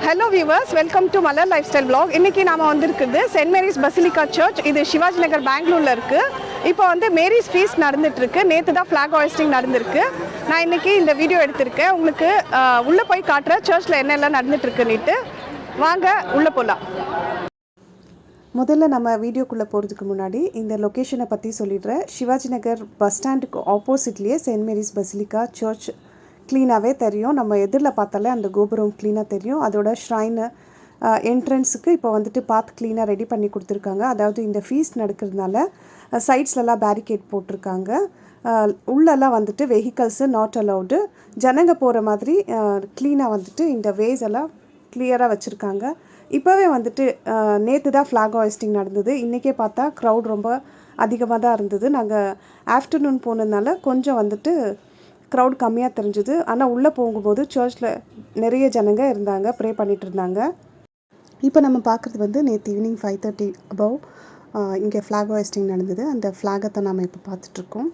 Hello viewers, welcome to malarlifestylevlog. இன்னைக்கு நாம வந்திருக்குது St. Mary's Basilica Church. இது Shivaji Nagar Bangaloreல இருக்கு. இப்போ வந்து Mary's feast நடந்துட்டு இருக்கு. நேத்து தான் flag hoisting நடந்துருக்கு. நான் இன்னைக்கு இந்த வீடியோ எடுத்துர்க்கேன். உங்களுக்கு உள்ள போய் காட்ற சர்ச்ல என்னெல்லாம் நடந்துட்டு இருக்குன்னு. வாங்க உள்ள போலாம். முதல்ல நம்ம வீடியோக்குள்ளே போகிறதுக்கு முன்னாடி இந்த லொக்கேஷனை பற்றி சொல்லிடுறேன். சிவாஜி நகர் பஸ் ஸ்டாண்டுக்கு ஆப்போசிட்லேயே செயின்ட் மேரிஸ் பசிலிக்கா சர்ச் க்ளீனாகவே தெரியும். நம்ம எதிரில் பார்த்தாலே அந்த கோபுரம் க்ளீனாக தெரியும். அதோட ஷ்ரைனு என்ட்ரன்ஸுக்கு இப்போ வந்துட்டு பாத் க்ளீனாக ரெடி பண்ணி கொடுத்துருக்காங்க. அதாவது இந்த ஃபீஸ்ட் நடக்கிறதுனால சைட்ஸ்லலாம் பேரிகேட் போட்டிருக்காங்க. உள்ளெல்லாம் வந்துட்டு வெஹிக்கல்ஸு நாட் அலவுடு. ஜனங்க போகிற மாதிரி க்ளீனாக வந்துட்டு இந்த வேஸ் எல்லாம் கிளியராக வச்சுருக்காங்க. இப்போவே வந்துட்டு நேற்று தான் ஃப்ளாக் ஹாய்ஸ்டிங் நடந்தது. இன்றைக்கே பார்த்தா க்ரௌட் ரொம்ப அதிகமாக தான் இருந்தது. நாங்கள் ஆஃப்டர்நூன் போனதுனால கொஞ்சம் வந்துட்டு க்ரௌட் கம்மியாக தெரிஞ்சுது. ஆனால் உள்ளே போகும்போது சர்ச்சில் நிறைய ஜனங்க இருந்தாங்க, ப்ரே பண்ணிகிட்டு இருந்தாங்க. இப்போ நம்ம பார்க்குறது வந்து நேற்று ஈவினிங் 5:30 அபவ் இங்கே ஃப்ளாக் ஹாய்ஸ்டிங் நடந்தது. அந்த ஃப்ளாகை தான் நம்ம இப்போ பார்த்துட்ருக்கோம்.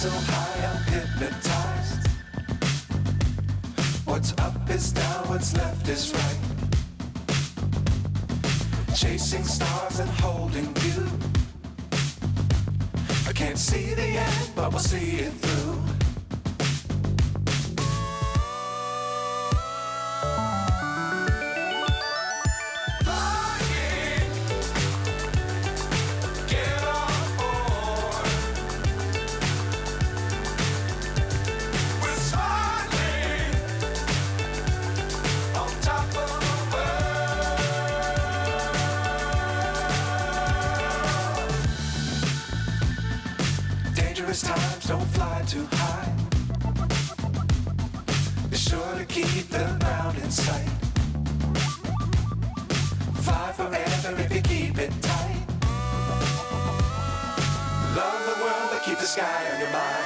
So high I'm hypnotized. What's up is down, what's left is right. Chasing stars and holding you. I can't see the end, but we'll see it through. Dangerous times, don't fly too high. Be sure to keep the ground in sight. Fly forever if you keep it tight. Love the world, but keep the sky on your mind.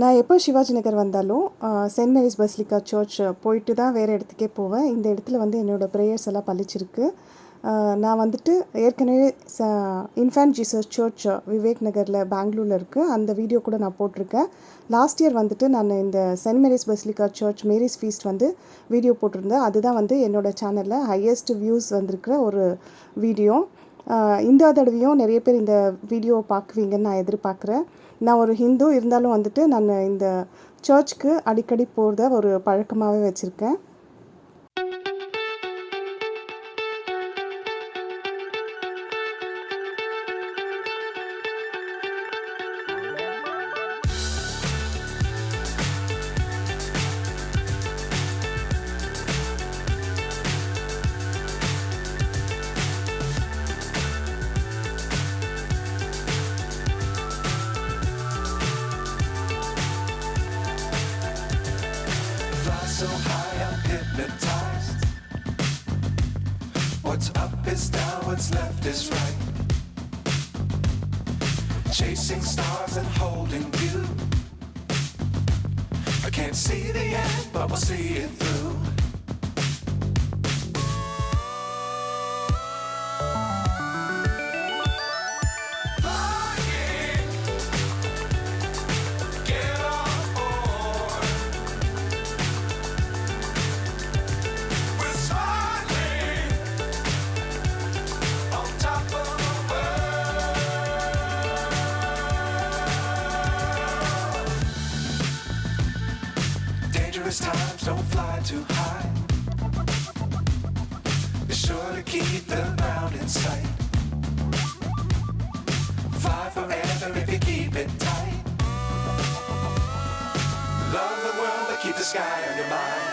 நான் எப்போ சிவாஜி நகர் வந்தாலும் Saint Mary's Basilica search போயிட்டு தான் வேறு இடத்துக்கே போவேன். இந்த இடத்துல வந்து என்னோடய ப்ரேயர்ஸ் எல்லாம் பழிச்சிருக்கு. நான் வந்துட்டு ஏற்கனவே இன்ஃபேன்ட் ஜீசஸ் சர்ச் விவேக் நகரில் பெங்களூரில் இருக்குது. அந்த வீடியோ கூட நான் போட்டிருக்கேன். லாஸ்ட் இயர் வந்துட்டு நான் இந்த Saint Mary's Basilica church Mary's feast வந்து வீடியோ போட்டிருந்தேன். அதுதான் வந்து என்னோடய சேனலில் ஹையஸ்ட் வியூஸ் வந்திருக்கிற ஒரு வீடியோ. இந்த தடவையும் நிறைய பேர் இந்த வீடியோ பார்க்குவீங்கன்னு நான் எதிர்பார்க்குறேன். நான் ஒரு ஹிந்து இருந்தாலும் வந்துட்டு நான் இந்த சர்ச்சுக்கு அடிக்கடி போகிறத ஒரு பழக்கமாகவே வச்சுருக்கேன். So high I'm hypnotized. What's up is down, what's left is right. Chasing stars and holding you. I can't see the end, but we'll see it through. fly too high. Be sure to keep the ground in sight. Fly forever if you keep it tight. Love the world but keep the sky on your mind.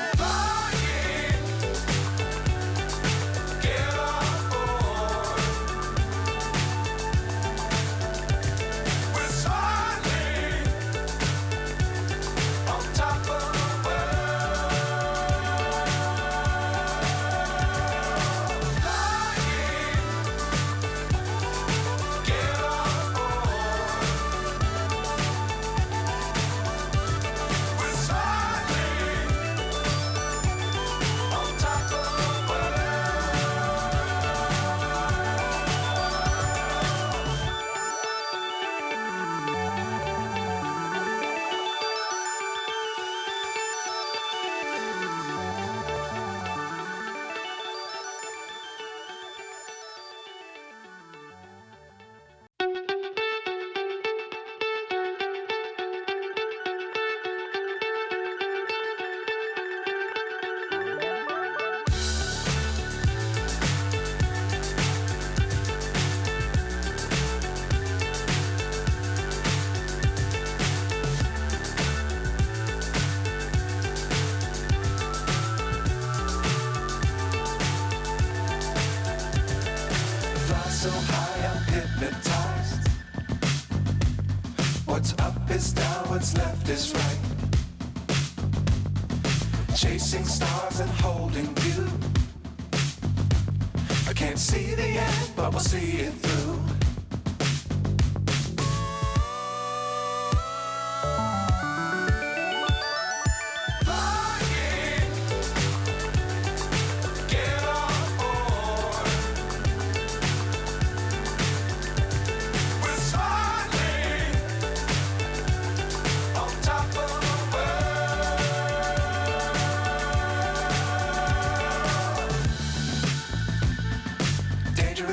So high I'm hypnotized. What's up is down, what's left is right. Chasing stars and holding you. I can't see the end, but we'll see it through.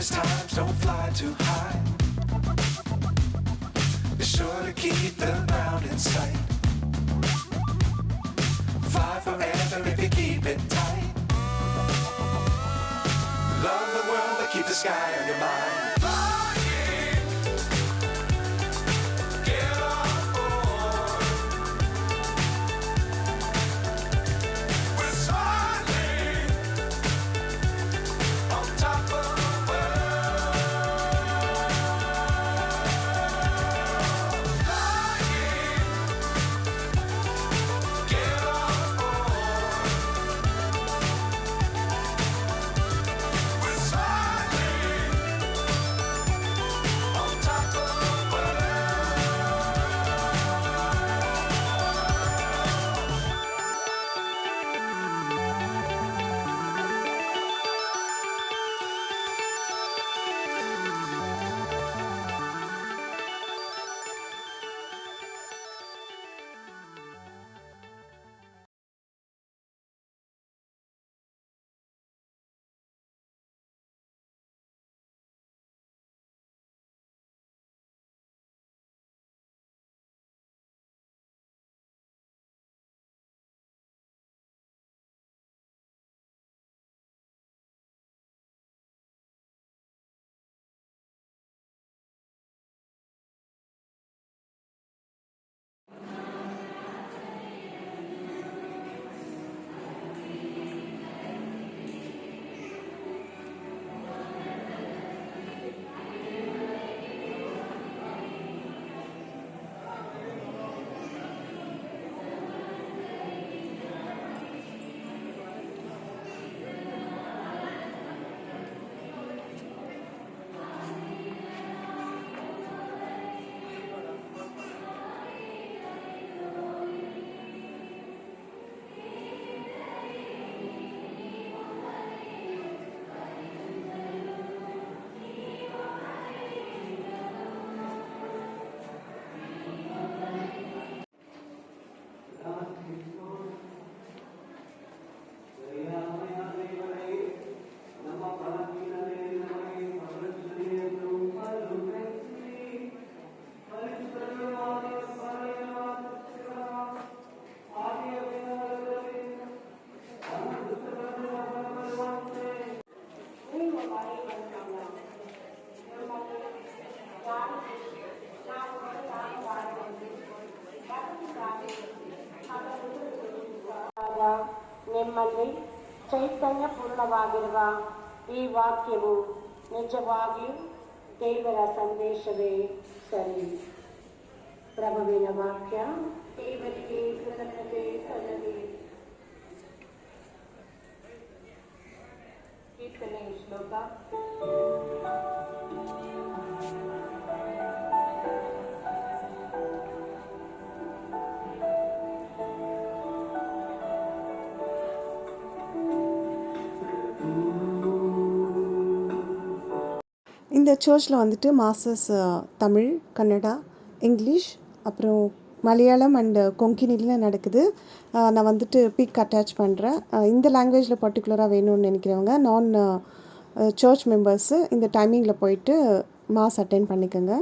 Times don't fly too high. Be sure to keep the ground in sight. Fly forever if you keep it tight. Love the world but keep the sky on your mind. ನಿಮ್ಮಲ್ಲಿ ಚೈತನ್ಯ ಪೂರ್ಣವಾಗಿರುವ ಈ ವಾಕ್ಯವು ನಿಜವಾಗಿಯೂ ದೇವರ ಸಂದೇಶವೇ ಸರಿ. ಪ್ರಭುವಿನ ವಾಕ್ಯ. ದೇವರಿಗೆ ಕೃತಜ್ಞತೆ ಸಲ್ಲಲಿ. ಕೀರ್ತನೆ ಶ್ಲೋಕ. இந்த சர்ச்சில் வந்துட்டு மாஸ்டர்ஸ் தமிழ், கன்னடா, இங்கிலீஷ், அப்புறம் மலையாளம் அண்ட் கொங்கினியில் நடக்குது. நான் வந்துட்டு பிக் அட்டாச் பண்ணுறேன். இந்த லாங்குவேஜில் பர்டிகுலராக வேணும்னு நினைக்கிறவங்க நான் சர்ச் மெம்பர்ஸு இந்த டைமிங்கில் போயிட்டு மாஸ் அட்டென்ட் பண்ணிக்கோங்க.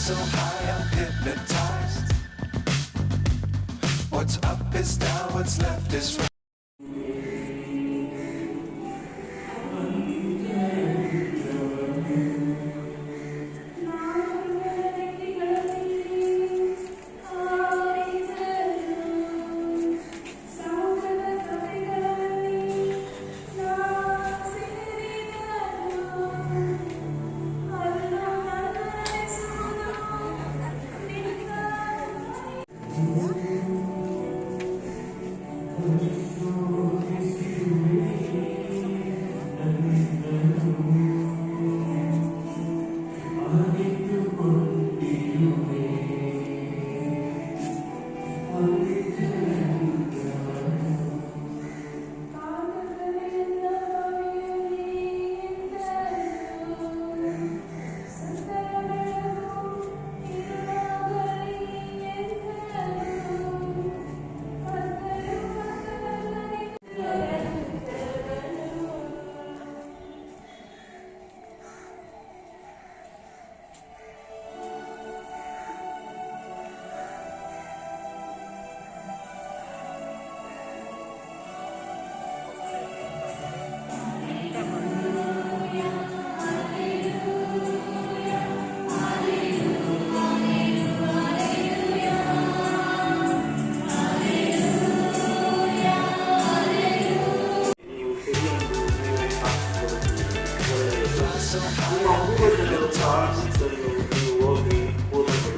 So high I'm hypnotized. What's up is down, what's left is right.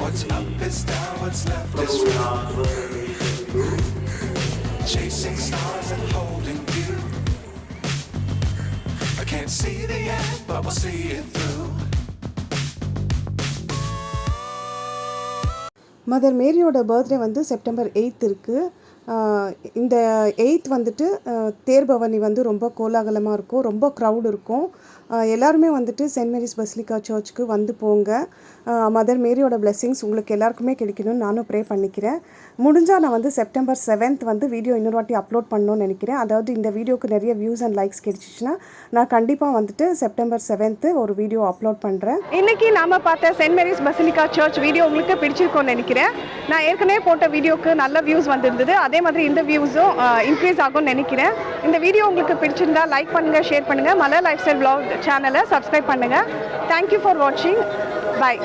What's up is down, what's left is right. Chasing stars and holding you. I can't see the end, but we'll see it through. Mother மேரியோட birthday வந்து September 8 இருக்குது. இந்த 8 வந்துட்டு தேர்பவனி வந்து ரொம்ப கோலாகலமாக இருக்கும், ரொம்ப க்ரௌட் இருக்கும். எல்லாருமே வந்துட்டு சென்ட் மேரிஸ் பசிலிக்கா சர்ச்சுக்கு வந்து போங்க. மதர் மேரியோட பிளெஸ்ஸிங்ஸ் உங்களுக்கு எல்லாருக்குமே கிடைக்கணும்னு நானும் ப்ரே பண்ணிக்கிறேன். முடிஞ்சால் நான் வந்து செப்டம்பர் 7th வந்து வீடியோ இன்னொரு வாட்டி அப்லோட் பண்ணணும்னு நினைக்கிறேன். அதாவது இந்த வீடியோக்கு நிறைய வியூஸ் அண்ட் லைக்ஸ் கிடைச்சிச்சுன்னா நான் கண்டிப்பாக வந்துட்டு செப்டம்பர் 7th ஒரு வீடியோ அப்லோட் பண்ணுறேன். இன்றைக்கி நாம் பார்த்த Saint Mary's Basilica church video உங்களுக்கு பிடிச்சிருக்கோன்னு நினைக்கிறேன். நான் ஏற்கனவே போட்ட வீடியோக்கு நல்ல வியூஸ் வந்திருந்தது. அதே மாதிரி இந்த வியூஸும் இன்க்ரீஸ் ஆகும்னு நினைக்கிறேன். இந்த வீடியோ உங்களுக்கு பிடிச்சிருந்தா லைக் பண்ணுங்கள், ஷேர் பண்ணுங்கள். மலர் லைஃப் ஸ்டைல் vlog சேனலை சப்ஸ்கிரைப் பண்ணுங்கள். தேங்க்யூ ஃபார் வாட்சிங். பை.